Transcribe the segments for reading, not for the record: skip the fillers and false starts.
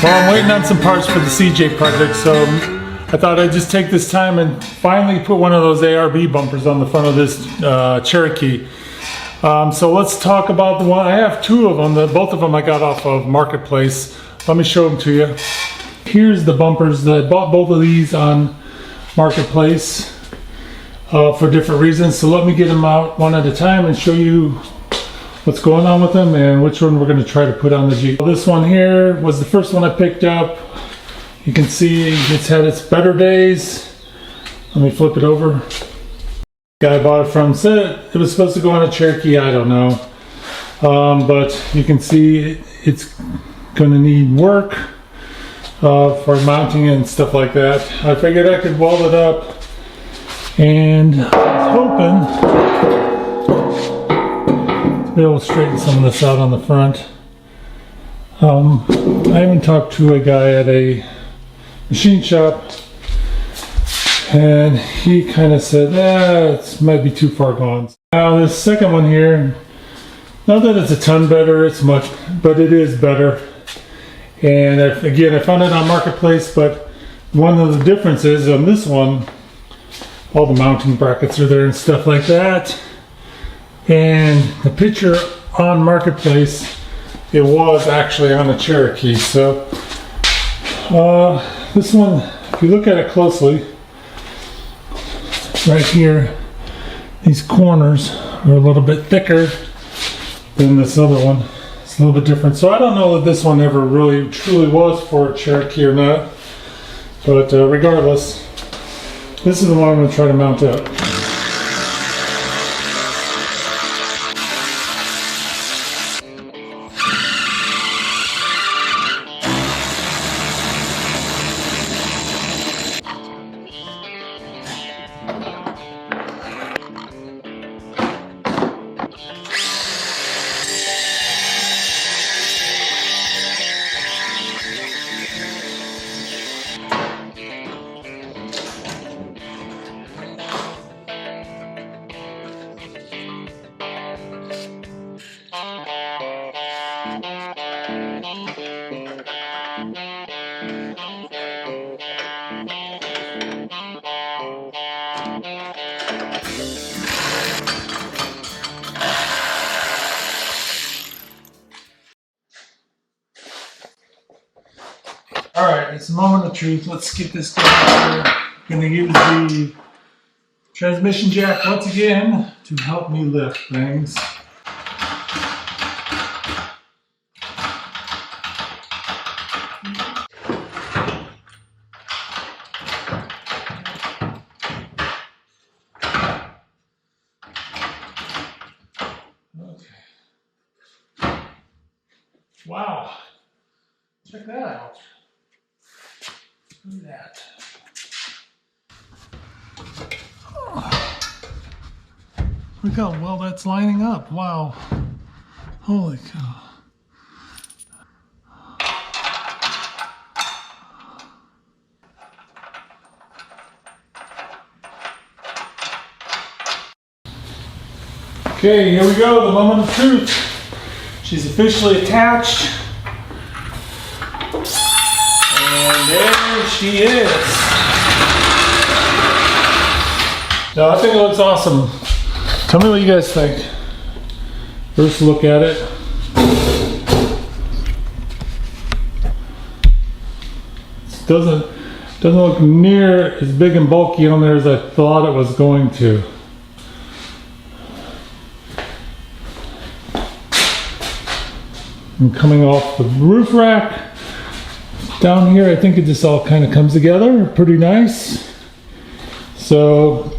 Well, I'm waiting on some parts for the CJ project, so I thought I'd just take this time and finally put one of those ARB bumpers on the front of this Cherokee. So let's talk about the one. I have two of them. Both of them I got off of Marketplace. Let me show them to you. Here's the bumpers. I bought both of these on Marketplace for different reasons. So let me get them out one at a time and show you what's going on with them and which one we're going to try to put on the Jeep. This one here was the first one I picked up. You can see it's had its better days. Let me flip it over. Guy I bought it from said it was supposed to go on a Cherokee. I don't know, but you can see it's going to need work for mounting and stuff like that. I figured I could weld it up, and I was hoping be able to straighten some of this out on the front. I even talked to a guy at a machine shop, and he kind of said, it might be too far gone. Now this second one here, not that it's a ton better, but it is better. And again, I found it on Marketplace, but one of the differences on this one, all the mounting brackets are there and stuff like that. And the picture on Marketplace, it was actually on a Cherokee. So this one, if you look at it closely, right here, these corners are a little bit thicker than this other one. It's a little bit different. So I don't know that this one ever really truly was for a Cherokee or not, but regardless, this is the one I'm going to try to mount up. Alright, it's a moment of truth. Let's get this going. I'm going to use the transmission jack once again to help me lift things. Okay. Wow. Check that out. Look at that. Look how well that's lining up. Wow. Holy cow. Okay, here we go, the moment of truth. She's officially attached. And there she is. Now I think it looks awesome. Tell me what you guys think. First look at it. It doesn't look near as big and bulky on there as I thought it was going to. And coming off the roof rack down here, I think it just all kind of comes together pretty nice. So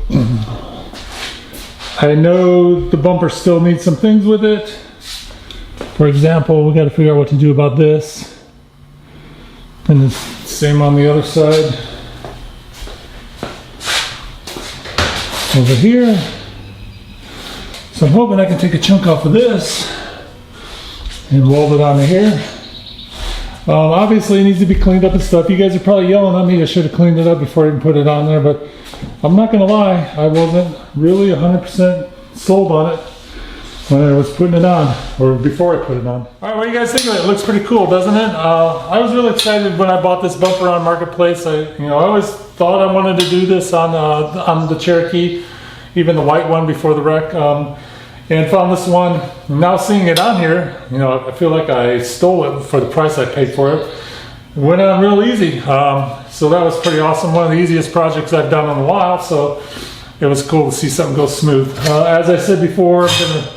I know the bumper still needs some things with it. For example, we got to figure out what to do about this. And the same on the other side. Over here. So I'm hoping I can take a chunk off of this and weld it onto here. Obviously it needs to be cleaned up and stuff. You guys are probably yelling at me I should have cleaned it up before I even put it on there, but I'm not gonna lie, I wasn't really 100% sold on it. when I was putting it on, or before I put it on. All right, what do you guys think of it? It looks pretty cool, doesn't it? I was really excited when I bought this bumper on Marketplace. I always thought I wanted to do this on the Cherokee, even the white one before the wreck, and found this one. Now seeing it on here, I feel like I stole it for the price I paid for it. It went on real easy, so that was pretty awesome. One of the easiest projects I've done in a while, so it was cool to see something go smooth. As I said before, at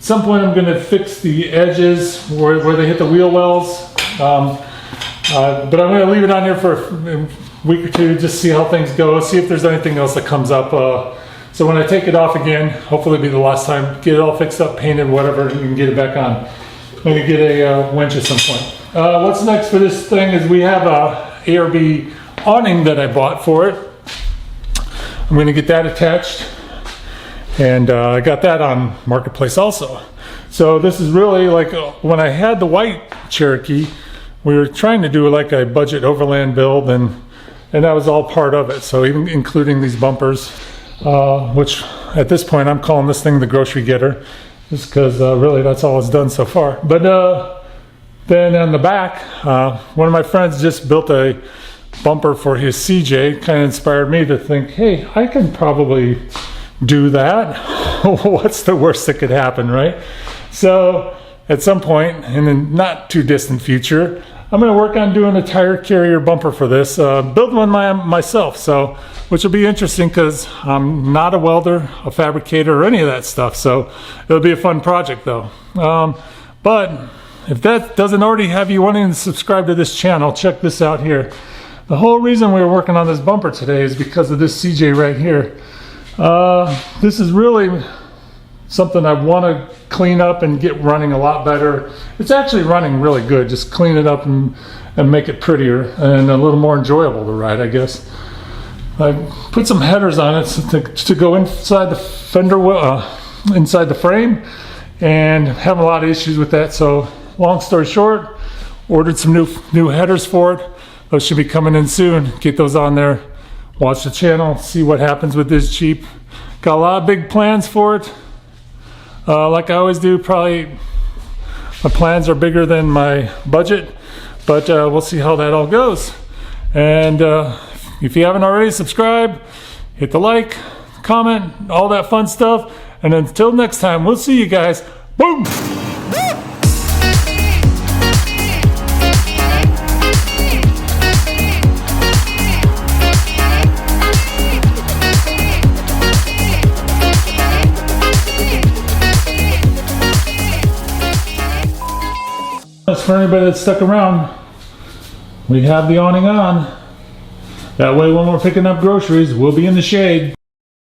some point I'm going to fix the edges where they hit the wheel wells, but I'm going to leave it on here for a week or two, just see how things go, see if there's anything else that comes up. So when I take it off again, hopefully it'll be the last time, get it all fixed up, painted, whatever, and you can get it back on. Maybe get a winch at some point. What's next for this thing is we have a ARB awning that I bought for it. I'm going to get that attached, and I got that on Marketplace also. So this is really like when I had the white Cherokee, we were trying to do like a budget overland build, and that was all part of it. So even including these bumpers, which at this point I'm calling this thing the grocery getter, just because really that's all it's done so far. But then on the back, one of my friends just built a bumper for his CJ. Kind of inspired me to think, hey, I can probably do that. What's the worst that could happen, right? So at some point in the not too distant future, I'm going to work on doing a tire carrier bumper for this, build one myself, so which will be interesting because I'm not a welder, a fabricator, or any of that stuff, so it'll be a fun project though. But if that doesn't already have you wanting to subscribe to this channel, check this out here. The whole reason we were working on this bumper today is because of this CJ right here. This is really something I want to clean up and get running a lot better. It's actually running really good. Just clean it up and make it prettier and a little more enjoyable to ride, I guess. I put some headers on it to go inside the fender, inside the frame, and have a lot of issues with that. So long story short, ordered some new headers for it. Those should be coming in soon. Get those on there. Watch the channel, see what happens with this Jeep. Got a lot of big plans for it. Like I always do, probably my plans are bigger than my budget, but we'll see how that all goes. And if you haven't already, subscribe, hit the like, comment, all that fun stuff. And until next time, we'll see you guys. Boom! For anybody that's stuck around, we have the awning on. That way when we're picking up groceries, we'll be in the shade.